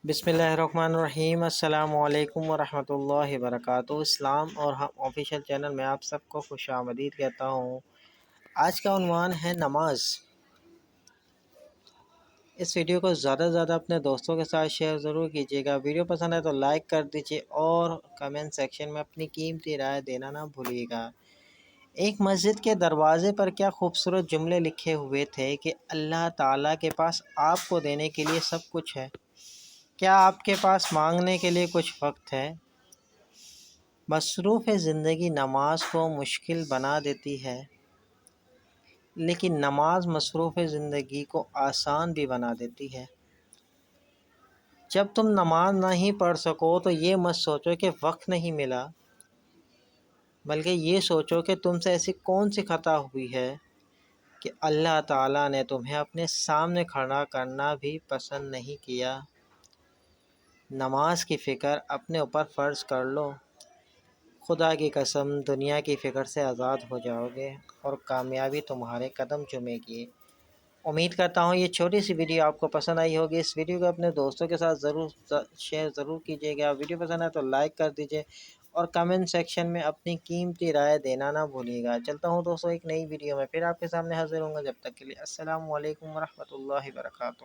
بسم اللہ الرحمن الرحیم۔ السلام علیکم ورحمۃ اللہ وبرکاتہ۔ اسلام اور ہم آفیشیل چینل میں آپ سب کو خوش آمدید کہتا ہوں۔ آج کا عنوان ہے نماز۔ اس ویڈیو کو زیادہ سے زیادہ اپنے دوستوں کے ساتھ شیئر ضرور کیجیے گا۔ ویڈیو پسند ہے تو لائک کر دیجیے اور کمنٹ سیکشن میں اپنی قیمتی رائے دینا نہ بھولیے گا۔ ایک مسجد کے دروازے پر کیا خوبصورت جملے لکھے ہوئے تھے کہ اللہ تعالیٰ کے پاس آپ کو دینے کے لیے سب کچھ ہے، کیا آپ کے پاس مانگنے کے لیے کچھ وقت ہے؟ مصروف زندگی نماز کو مشکل بنا دیتی ہے، لیکن نماز مصروف زندگی کو آسان بھی بنا دیتی ہے۔ جب تم نماز نہیں پڑھ سکو تو یہ مت سوچو کہ وقت نہیں ملا، بلکہ یہ سوچو کہ تم سے ایسی کون سی خطا ہوئی ہے کہ اللہ تعالیٰ نے تمہیں اپنے سامنے کھڑا کرنا بھی پسند نہیں کیا۔ نماز کی فکر اپنے اوپر فرض کر لو، خدا کی قسم دنیا کی فکر سے آزاد ہو جاؤ گے اور کامیابی تمہارے قدم چومے گی۔ امید کرتا ہوں یہ چھوٹی سی ویڈیو آپ کو پسند آئی ہوگی۔ اس ویڈیو کو اپنے دوستوں کے ساتھ شیئر ضرور کیجیے گا۔ ویڈیو پسند ہے تو لائک کر دیجیے اور کمنٹ سیکشن میں اپنی قیمتی رائے دینا نہ بھولیے گا۔ چلتا ہوں دوستوں ایک نئی ویڈیو میں پھر آپ کے سامنے حاضر ہوں گا۔ جب تک کے لیے السلام علیکم ورحمۃ اللہ وبرکاتہ۔